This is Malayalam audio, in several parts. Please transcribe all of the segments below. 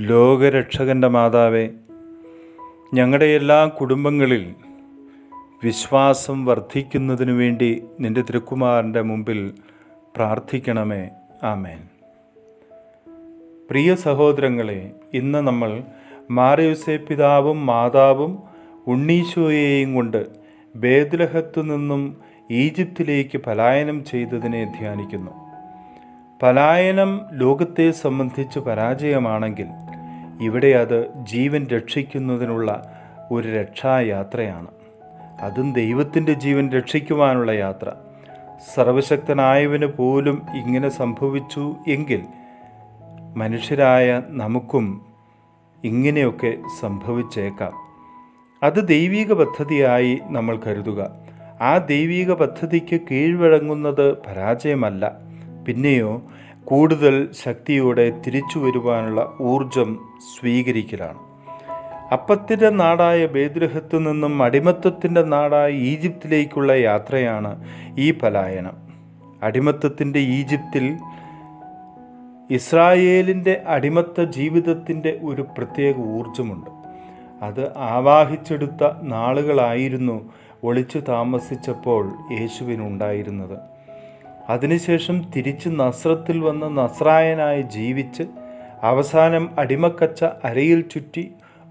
ലോകരക്ഷകൻ്റെ മാതാവേ, ഞങ്ങളുടെ എല്ലാ കുടുംബങ്ങളിൽ വിശ്വാസം വർദ്ധിക്കുന്നതിനു വേണ്ടി നിൻ്റെ തിരുക്കുമാരൻ്റെ മുമ്പിൽ പ്രാർത്ഥിക്കണമേ. ആമേൻ. പ്രിയ സഹോദരങ്ങളെ, ഇന്ന് നമ്മൾ മാർയോസേപ്പ് പിതാവും മാതാവും ഉണ്ണീശോയെയും കൊണ്ട് ബേത്ലഹത്തു നിന്നും ഈജിപ്തിലേക്ക് പലായനം ചെയ്തതിനെ ധ്യാനിക്കുന്നു. പലായനം ലോകത്തെ സംബന്ധിച്ച് പരാജയമാണെങ്കിൽ ഇവിടെ അത് ജീവൻ രക്ഷിക്കുന്നതിനുള്ള ഒരു രക്ഷായാത്രയാണ്. അതും ദൈവത്തിൻ്റെ ജീവൻ രക്ഷിക്കുവാനുള്ള യാത്ര. സർവശക്തനായവന് പോലും ഇങ്ങനെ സംഭവിച്ചു എങ്കിൽ മനുഷ്യരായ നമുക്കും ഇങ്ങനെയൊക്കെ സംഭവിച്ചേക്കാം. അത് ദൈവിക പദ്ധതിയായി നമ്മൾ കരുതുക. ആ ദൈവിക പദ്ധതിക്ക് കീഴ്വഴങ്ങുന്നത് പരാജയമല്ല, പിന്നെയോ കൂടുതൽ ശക്തിയോടെ തിരിച്ചു വരുവാനുള്ള ഊർജം സ്വീകരിക്കലാണ്. അപ്പത്തിൻ്റെ നാടായ ബേത്ലഹത്തു നിന്നും അടിമത്തത്തിൻ്റെ നാടായ ഈജിപ്തിലേക്കുള്ള യാത്രയാണ് ഈ പലായനം. അടിമത്തത്തിൻ്റെ ഈജിപ്തിൽ ഇസ്രായേലിൻ്റെ അടിമത്ത ജീവിതത്തിൻ്റെ ഒരു പ്രത്യേക ഊർജമുണ്ട്. അത് ആവാഹിച്ചെടുത്ത നാളുകളായിരുന്നു ഒളിച്ചു താമസിച്ചപ്പോൾ യേശുവിനുണ്ടായിരുന്നത്. അതിനുശേഷം തിരിച്ച് നസ്രത്തിൽ വന്ന് നസ്രായനായി ജീവിച്ച് അവസാനം അടിമക്കച്ച അരയിൽ ചുറ്റി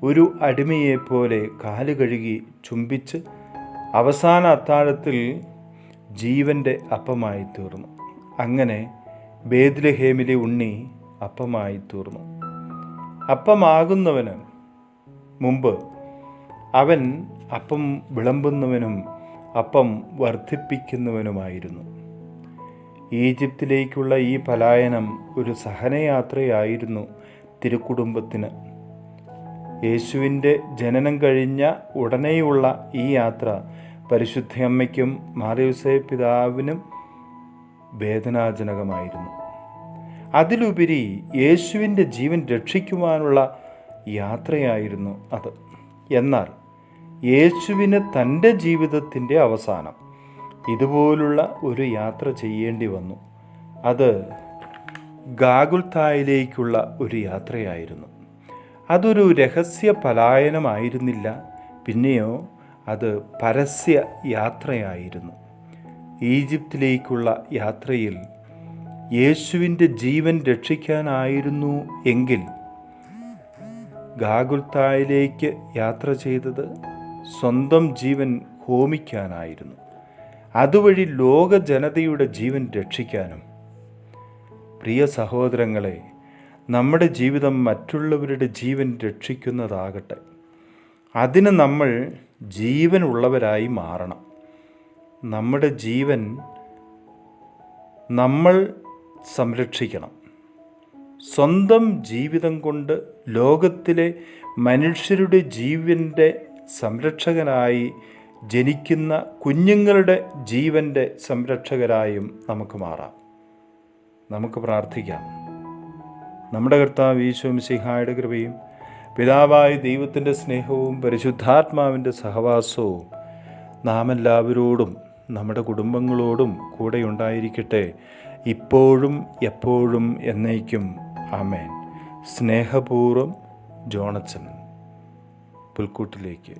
ഒരു അടിമയെപ്പോലെ കാല് കഴുകി ചുംബിച്ച് അവസാന അത്താഴത്തിൽ ജീവൻ്റെ അപ്പമായി തീർന്നു. അങ്ങനെ ബേത്ലഹേമിലെ ഉണ്ണി അപ്പമായി തീർന്നു. അപ്പമാകുന്നവന് മുമ്പ് അവൻ അപ്പം വിളമ്പുന്നവനും അപ്പം വർദ്ധിപ്പിക്കുന്നവനുമായിരുന്നു. ഈജിപ്തിലേക്കുള്ള ഈ പലായനം ഒരു സഹനയാത്രയായിരുന്നു തിരുക്കുടുംബത്തിന്. യേശുവിൻ്റെ ജനനം കഴിഞ്ഞ ഉടനെയുള്ള ഈ യാത്ര പരിശുദ്ധയമ്മയ്ക്കും മാർയോസേപ്പ് പിതാവിനും വേദനാജനകമായിരുന്നു. അതിലുപരി യേശുവിൻ്റെ ജീവൻ രക്ഷിക്കുവാനുള്ള യാത്രയായിരുന്നു അത്. എന്നാൽ യേശുവിന് തൻ്റെ ജീവിതത്തിൻ്റെ അവസാനം ഇതുപോലുള്ള ഒരു യാത്ര ചെയ്യേണ്ടി വന്നു. അത് ഗാഗുൽത്തായിലേക്കുള്ള ഒരു യാത്രയായിരുന്നു. അതൊരു രഹസ്യ പലായനമായിരുന്നില്ല, പിന്നെയോ അത് പരസ്യ യാത്രയായിരുന്നു. ഈജിപ്തിലേക്കുള്ള യാത്രയിൽ യേശുവിൻ്റെ ജീവൻ രക്ഷിക്കാനായിരുന്നു എങ്കിൽ ഗാഗുൽത്തായിലേക്ക് യാത്ര ചെയ്തത് സ്വന്തം ജീവൻ ഹോമിക്കാനായിരുന്നു. അതുവഴി ലോക ജനതയുടെ ജീവൻ രക്ഷിക്കാനും. പ്രിയ സഹോദരങ്ങളെ, നമ്മുടെ ജീവിതം മറ്റുള്ളവരുടെ ജീവൻ രക്ഷിക്കുന്നതാകട്ടെ. അതിന് നമ്മൾ ജീവനുള്ളവരായി മാറണം. നമ്മുടെ ജീവൻ നമ്മൾ സംരക്ഷിക്കണം. സ്വന്തം ജീവിതം കൊണ്ട് ലോകത്തിലെ മനുഷ്യരുടെ ജീവൻ്റെ സംരക്ഷകനായി ജനിക്കുന്ന കുഞ്ഞുങ്ങളുടെ ജീവൻ്റെ സംരക്ഷകരായും നമുക്ക് മാറാം. നമുക്ക് പ്രാർത്ഥിക്കാം. നമ്മുടെ കർത്താവ് ഈശോ മിശിഹായുടെ കൃപയും പിതാവായ ദൈവത്തിൻ്റെ സ്നേഹവും പരിശുദ്ധാത്മാവിൻ്റെ സഹവാസവും നാം എല്ലാവരോടും നമ്മുടെ കുടുംബങ്ങളോടും കൂടെ ഉണ്ടായിരിക്കട്ടെ, ഇപ്പോഴും എപ്പോഴും എന്നേക്കും. ആമേൻ. സ്നേഹപൂർവ്വം, ജോണച്ചൻ, പുൽക്കൂട്ടിലേക്ക്.